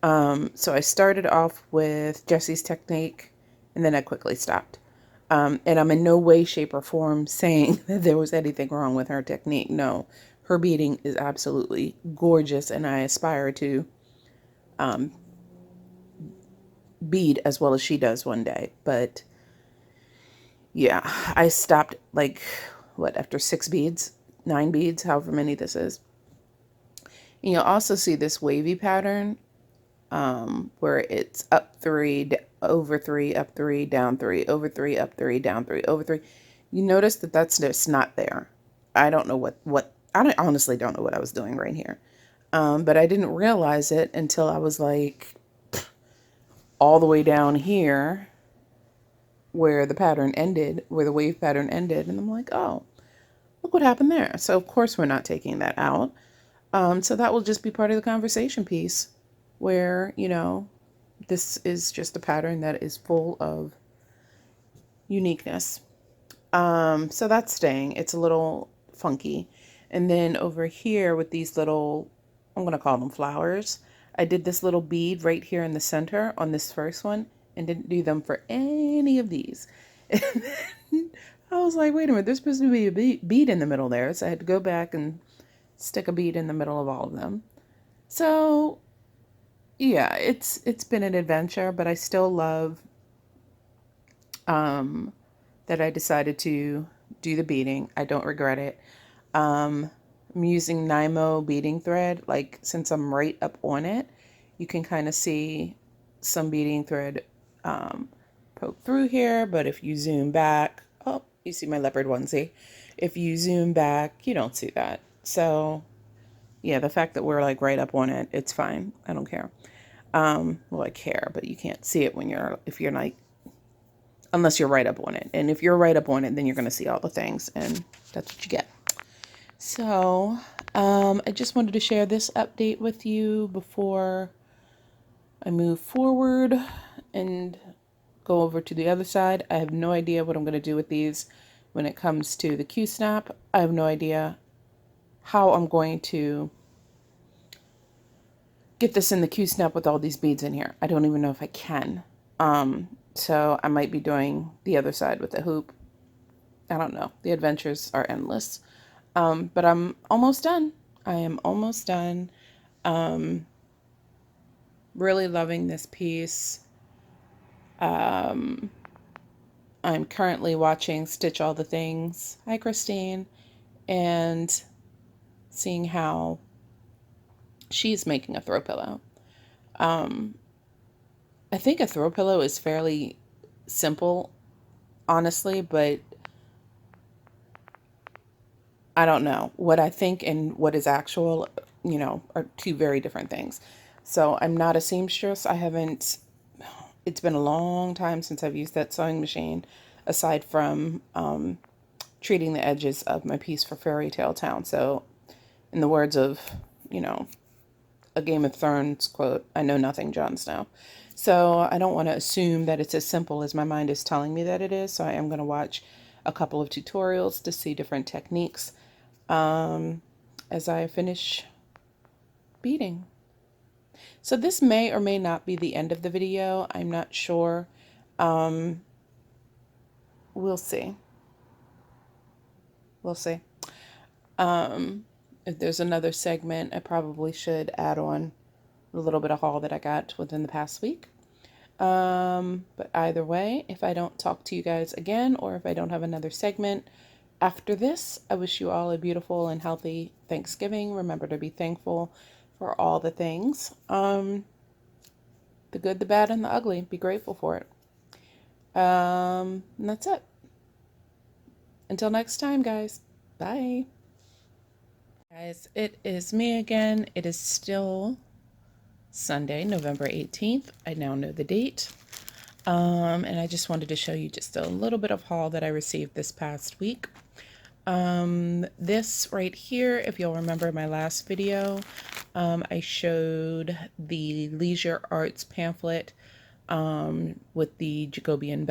So I started off with Jessie's technique, and then I quickly stopped. And I'm in no way, shape, or form saying that there was anything wrong with her technique. No, her beading is absolutely gorgeous, and I aspire to bead as well as she does one day. But yeah, I stopped like, after 6 beads, 9 beads, however many this is. And you'll also see this wavy pattern where it's up 3, over 3, up 3, down 3, over 3, up 3, down 3, over 3. You notice that that's just not there. I don't know I honestly don't know what I was doing right here. But I didn't realize it until I was like all the way down here where the pattern ended, where the wave pattern ended. And I'm like, oh, look what happened there. So of course we're not taking that out. So that will just be part of the conversation piece where, this is just a pattern that is full of uniqueness. So that's staying. It's a little funky. And then over here with these little, I'm going to call them flowers, I did this little bead right here in the center on this first one and didn't do them for any of these. And I was like, wait a minute, there's supposed to be a bead in the middle there. So I had to go back and stick a bead in the middle of all of them. So yeah, it's been an adventure, but I still love that I decided to do the beading. I don't regret it. I'm using Nymo beading thread. Like, since I'm right up on it, you can kind of see some beading thread poke through here. But if you zoom back, oh, you see my leopard onesie. If you zoom back, you don't see that. So yeah, the fact that we're like right up on it, it's fine. I don't care. Well, I care, but you can't see it if you're like, unless you're right up on it. And if you're right up on it, then you're going to see all the things, and that's what you get. So, I just wanted to share this update with you before I move forward and go over to the other side. I have no idea what I'm going to do with these when it comes to the Q-snap. I have no idea how I'm going to get this in the Q-snap with all these beads in here. I don't even know if I can. So I might be doing the other side with the hoop. I don't know. The adventures are endless. But I'm almost done. I am almost done. Really loving this piece. I'm currently watching Stitch All the Things. Hi, Christine. And seeing how she's making a throw pillow. I think a throw pillow is fairly simple, honestly, but I don't know. What I think and what is actual, are two very different things. So I'm not a seamstress. It's been a long time since I've used that sewing machine, aside from treating the edges of my piece for Fairy Tale Town. So in the words of, a Game of Thrones quote, I know nothing, Jon Snow. So I don't want to assume that it's as simple as my mind is telling me that it is. So I am going to watch a couple of tutorials to see different techniques as I finish beading. So this may or may not be the end of the video. I'm not sure. We'll see. We'll see. If there's another segment, I probably should add on a little bit of haul that I got within the past week. But either way, if I don't talk to you guys again, or if I don't have another segment after this, I wish you all a beautiful and healthy Thanksgiving. Remember to be thankful for all the things. The good, the bad, and the ugly. Be grateful for it. And that's it. Until next time, guys. Bye. Guys, it is me again. It is still Sunday, November 18th. I now know the date. And I just wanted to show you just a little bit of haul that I received this past week. This right here, if you'll remember my last video, I showed the Leisure Arts pamphlet with the Jacobean,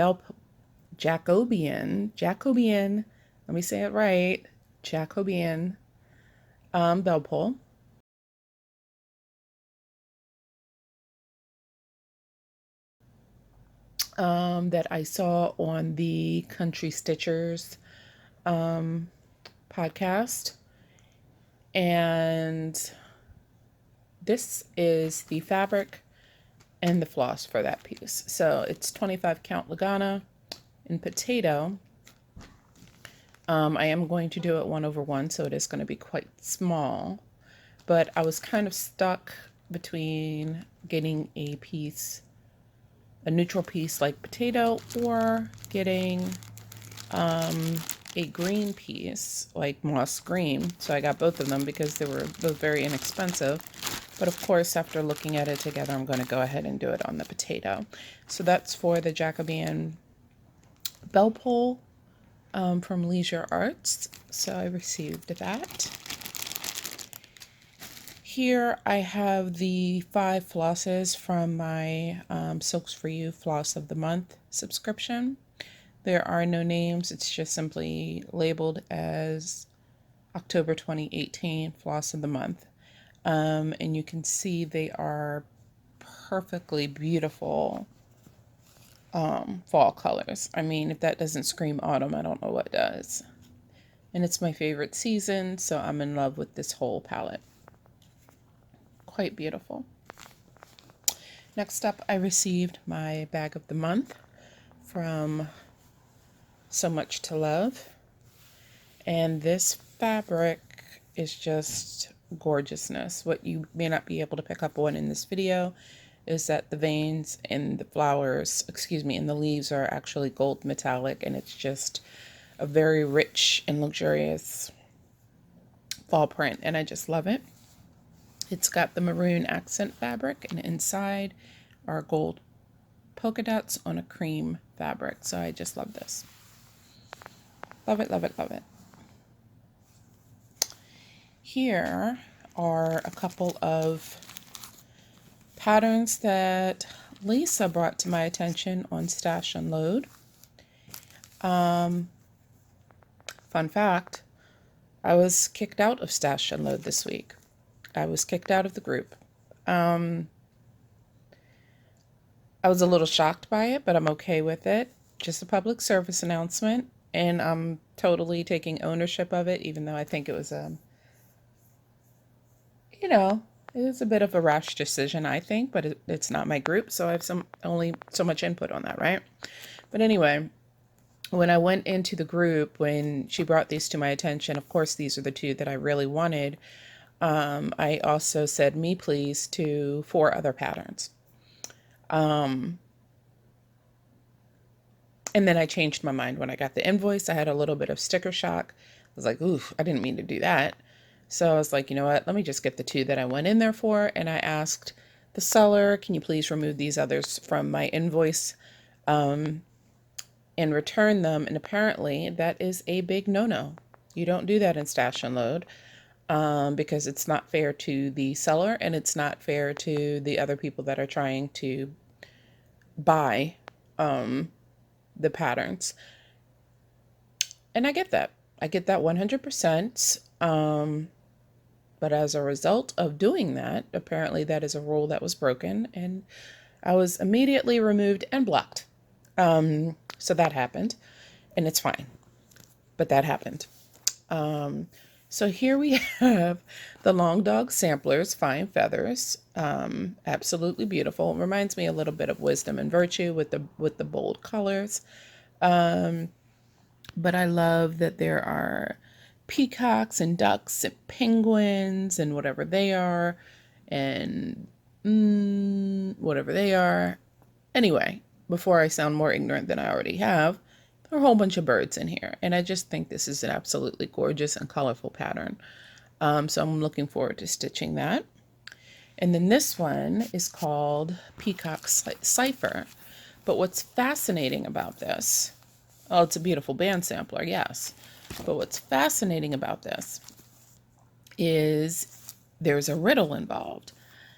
let me say it right, Jacobean bell pull. That I saw on the Country Stitchers podcast. And this is the fabric and the floss for that piece. So it's 25 count Lagana in potato. I am going to do it 1/1, so it is going to be quite small. But I was kind of stuck between getting a neutral piece like potato, or getting a green piece like moss green. So I got both of them because they were both very inexpensive. But of course, after looking at it together, I'm going to go ahead and do it on the potato. So that's for the Jacobean bell pull from Leisure Arts. So I received that. Here I have the 5 flosses from my Silks For You Floss of the Month subscription. There are no names. It's just simply labeled as October 2018 Floss of the Month. And you can see they are perfectly beautiful fall colors. I mean, if that doesn't scream autumn, I don't know what does. And it's my favorite season, so I'm in love with this whole palette. Quite beautiful. Next up, I received my bag of the month from So Much to Love. And this fabric is just gorgeousness. What you may not be able to pick up on in this video is that the veins in the flowers, in the leaves are actually gold metallic, and it's just a very rich and luxurious fall print, and I just love it. It's got the maroon accent fabric, and inside are gold polka dots on a cream fabric. So I just love this. Love it, love it, love it. Here are a couple of patterns that Lisa brought to my attention on Stash Unload. Fun fact, I was kicked out of Stash Unload this week. I was kicked out of the group. I was a little shocked by it, but I'm okay with it. Just a public service announcement, and I'm totally taking ownership of it, even though I think it was it was a bit of a rash decision, I think, but it's not my group, so I have only so much input on that, right? But anyway, when I went into the group, when she brought these to my attention, of course, these are the 2 that I really wanted. I also said, me please, to 4 other patterns. And then I changed my mind when I got the invoice. I had a little bit of sticker shock. I was like, oof, I didn't mean to do that. So I was like, you know what, let me just get the 2 that I went in there for. And I asked the seller, can you please remove these others from my invoice and return them? And apparently that is a big no-no. You don't do that in Stash Unload. Because it's not fair to the seller, and it's not fair to the other people that are trying to buy the patterns. And I get that. I get that 100%. But as a result of doing that, apparently that is a rule that was broken, and I was immediately removed and blocked. So that happened, and it's fine. But that happened. So here we have the Long Dog Samplers Fine Feathers. Absolutely beautiful. It reminds me a little bit of Wisdom and Virtue with the bold colors. But I love that there are peacocks and ducks and penguins and whatever they are, and whatever they are. Anyway, before I sound more ignorant than I already have, there are a whole bunch of birds in here, and I just think this is an absolutely gorgeous and colorful pattern. So I'm looking forward to stitching that. And then this one is called Peacock Cipher. But what's fascinating about this, oh, it's a beautiful band sampler, yes. But what's fascinating about this is there's a riddle involved.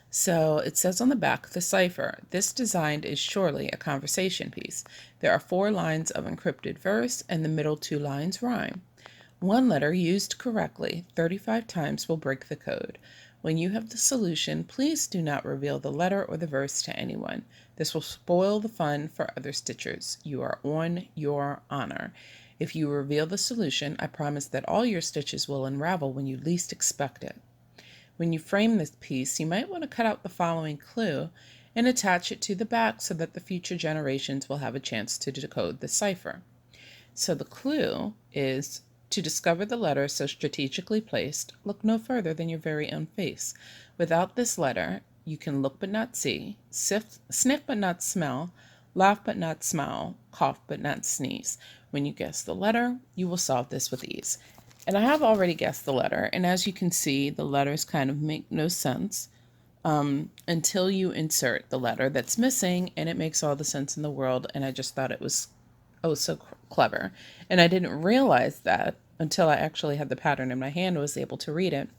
So it says on the back of the cipher, this design is surely a conversation piece. There are 4 lines of encrypted verse and the middle 2 lines rhyme. One letter used correctly 35 times will break the code. When you have the solution, please do not reveal the letter or the verse to anyone. This will spoil the fun for other stitchers. You are on your honor. If you reveal the solution, I promise that all your stitches will unravel when you least expect it. When you frame this piece, you might want to cut out the following clue and attach it to the back so that the future generations will have a chance to decode the cipher. So the clue is to discover the letter so strategically placed, look no further than your very own face. Without this letter, you can look but not see, sniff but not smell, laugh but not smile, cough but not sneeze. When you guess the letter, you will solve this with ease. And I have already guessed the letter, and as you can see, the letters kind of make no sense until you insert the letter that's missing, and it makes all the sense in the world, and I just thought it was so clever. And I didn't realize that until I actually had the pattern in my hand and was able to read it.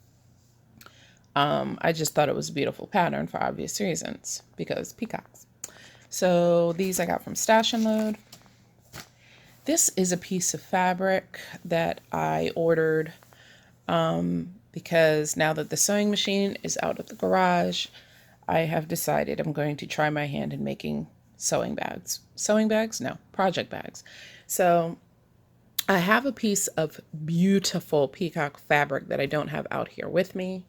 I just thought it was a beautiful pattern for obvious reasons, because peacocks. So these I got from Stash and Load. This is a piece of fabric that I ordered because now that the sewing machine is out of the garage, I have decided I'm going to try my hand in making sewing bags. Sewing bags? No, project bags. So I have a piece of beautiful peacock fabric that I don't have out here with me.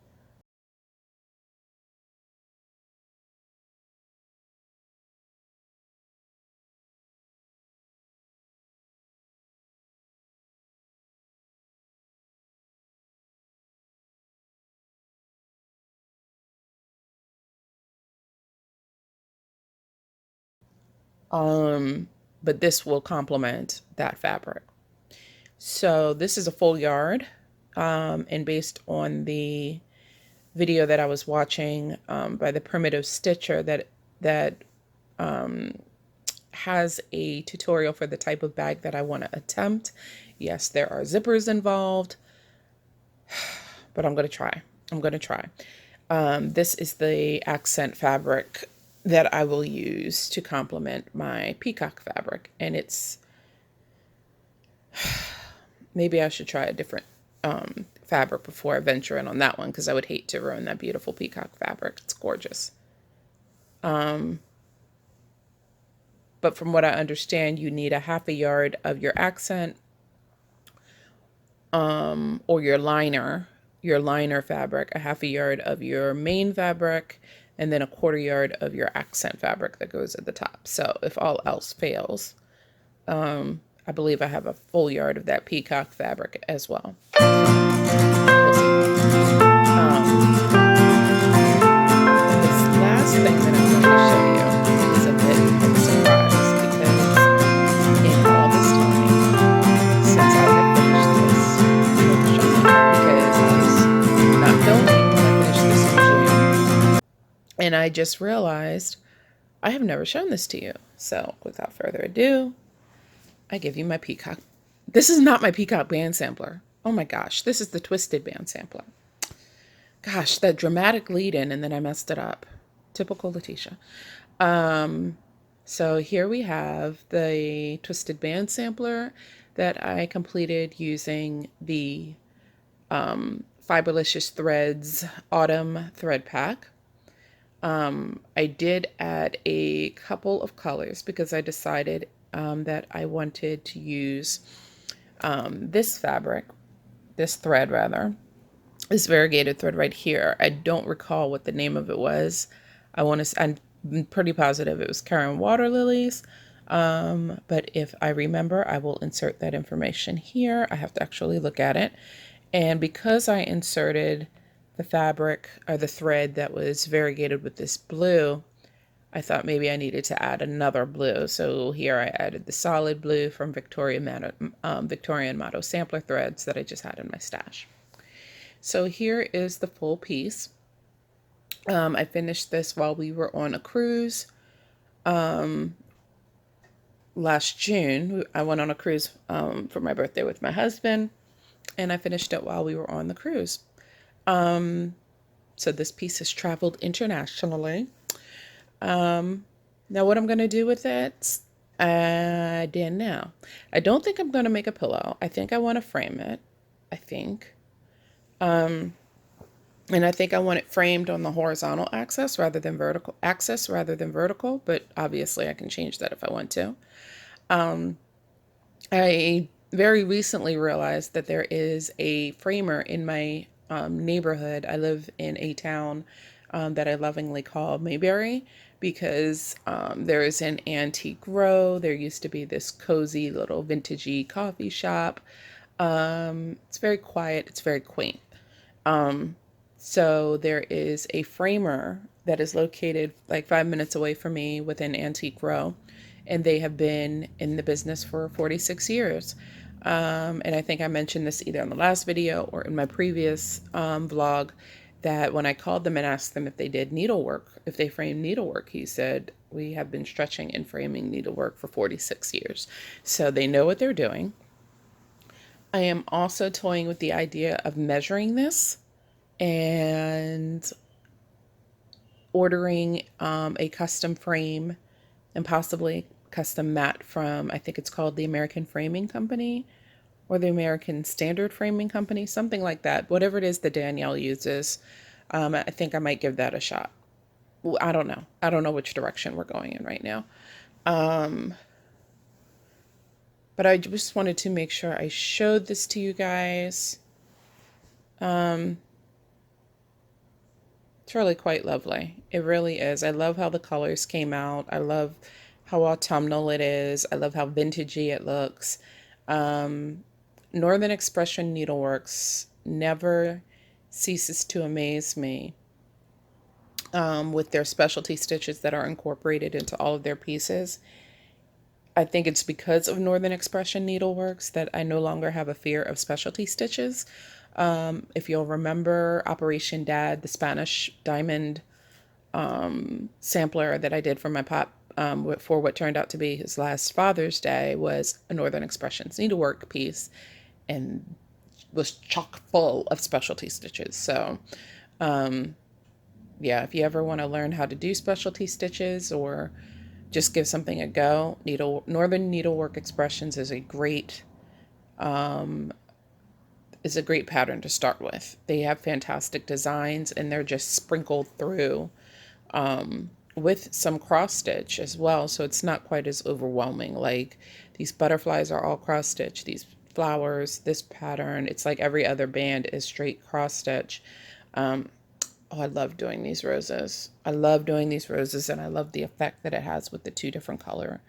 But this will complement that fabric. So this is a full yard, and based on the video that I was watching by the Primitive Stitcher that has a tutorial for the type of bag that I want to attempt. Yes, there are zippers involved, but I'm going to try. This is the accent fabric that I will use to complement my peacock fabric, and it's maybe I should try a different fabric before I venture in on that one, because I would hate to ruin that beautiful peacock fabric. It's gorgeous. But from what I understand, you need a half a yard of your accent or your liner fabric, a half a yard of your main fabric, and then a quarter yard of your accent fabric that goes at the top. So if all else fails, I believe I have a full yard of that peacock fabric as well. We'll see. This last thing that I'm going to show you is a bit of a surprise, because in all this time since I have finished this, because I was not filming when I finished this in June, and I just realized I have never shown this to you. So without further ado, I give you my peacock. This is not my peacock band sampler. Oh my gosh, this is the twisted band sampler. Gosh, that dramatic lead in, and then I messed it up. Typical Letitia. So here we have the twisted band sampler that I completed using the Fiberlicious Threads Autumn Thread Pack. I did add a couple of colors because I decided that I wanted to use this fabric, this thread rather, this variegated thread right here. I don't recall what the name of it was. I'm pretty positive it was Karen Water Lilies. But if I remember, I will insert that information here. I have to actually look at it. And because I inserted the fabric or the thread that was variegated with this blue, I thought maybe I needed to add another blue. So here I added the solid blue from Victorian Motto sampler threads that I just had in my stash. So here is the full piece. I finished this while we were on a cruise. last June. I went on a cruise for my birthday with my husband, and I finished it while we were on the cruise. So this piece has traveled internationally. Now what I'm going to do with it, I didn't know. I don't think I'm going to make a pillow. I think I want to frame it. I think. And I think I want it framed on the horizontal axis rather than vertical, but obviously I can change that if I want to. I very recently realized that there is a framer in my neighborhood. I live in a town that I lovingly call Mayberry because there is an antique row. There used to be this cozy little vintagey coffee shop. It's very quiet. It's very quaint. So there is a framer that is located like 5 minutes away from me with an antique row, and they have been in the business for 46 years. And I think I mentioned this either in the last video or in my previous vlog, that when I called them and asked them if they did needlework, if they framed needlework, he said, we have been stretching and framing needlework for 46 years. So they know what they're doing. I am also toying with the idea of measuring this and ordering a custom frame and possibly custom mat from, I think it's called the American Framing Company or the American Standard Framing Company, something like that. Whatever it is that Danielle uses, I think I might give that a shot. Well, I don't know. I don't know which direction we're going in right now. But I just wanted to make sure I showed this to you guys. It's really quite lovely. It really is. I love how the colors came out. I love how autumnal it is. I love how vintagey it looks. Northern Expression Needleworks never ceases to amaze me with their specialty stitches that are incorporated into all of their pieces. I think it's because of Northern Expression Needleworks that I no longer have a fear of specialty stitches. If you'll remember Operation Dad, the Spanish diamond sampler that I did for my pop for what turned out to be his last Father's Day was a Northern Expressions needlework piece and was chock full of specialty stitches. So yeah, if you ever want to learn how to do specialty stitches or just give something a go, Northern Needlework Expressions is a great pattern to start with. They have fantastic designs and they're just sprinkled through with some cross stitch as well, so it's not quite as overwhelming. Like these butterflies are all cross stitch, these flowers, this pattern, it's like every other band is straight cross stitch. Oh, I love doing these roses. I love doing these roses, and I love the effect that it has with the two different color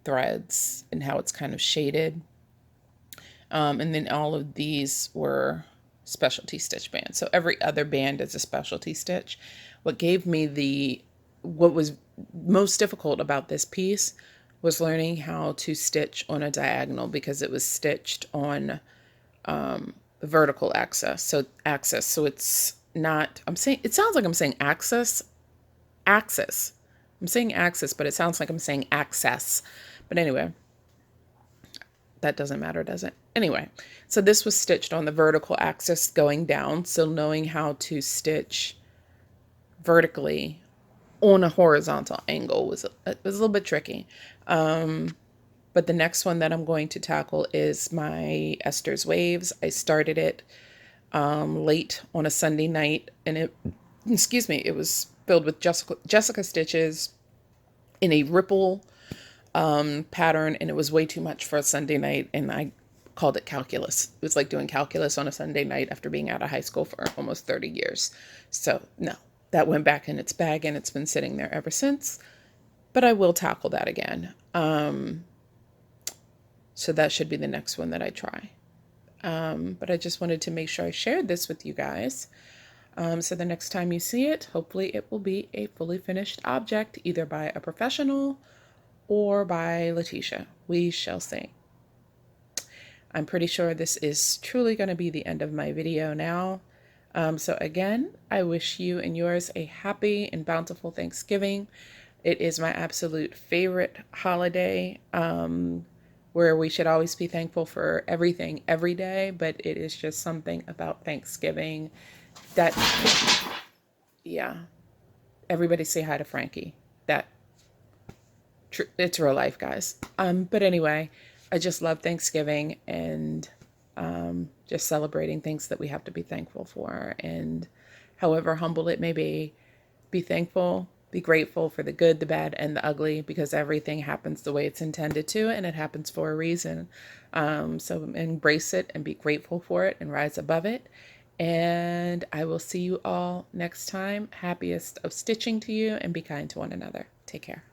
threads and how it's kind of shaded. And then all of these were specialty stitch bands. So every other band is a specialty stitch. What was most difficult about this piece was learning how to stitch on a diagonal because it was stitched on the vertical axis. So it's not, it sounds like I'm saying axis. I'm saying axis, but it sounds like I'm saying access. But anyway, that doesn't matter, does it? Anyway, so this was stitched on the vertical axis going down. So knowing how to stitch vertically on a horizontal angle was a little bit tricky. But the next one that I'm going to tackle is my Esther's Waves. I started it late on a Sunday night, and it was filled with Jessica stitches in a ripple pattern, and it was way too much for a Sunday night, and I called it calculus. It was like doing calculus on a Sunday night after being out of high school for almost 30 years. So no, that went back in its bag, and it's been sitting there ever since, but I will tackle that again. So that should be the next one that I try. But I just wanted to make sure I shared this with you guys. So the next time you see it, hopefully it will be a fully finished object, either by a professional or by Letitia. We shall see. I'm pretty sure this is truly going to be the end of my video now. So again, I wish you and yours a happy and bountiful Thanksgiving. It is my absolute favorite holiday, where we should always be thankful for everything every day, but it is just something about Thanksgiving that, yeah, everybody say hi to Frankie. That it's real life, guys. But anyway, I just love Thanksgiving and just celebrating things that we have to be thankful for. And however humble it may be thankful, be grateful for the good, the bad, and the ugly, because everything happens the way it's intended to, and it happens for a reason. So embrace it and be grateful for it and rise above it. And I will see you all next time. Happiest of stitching to you, and be kind to one another. Take care.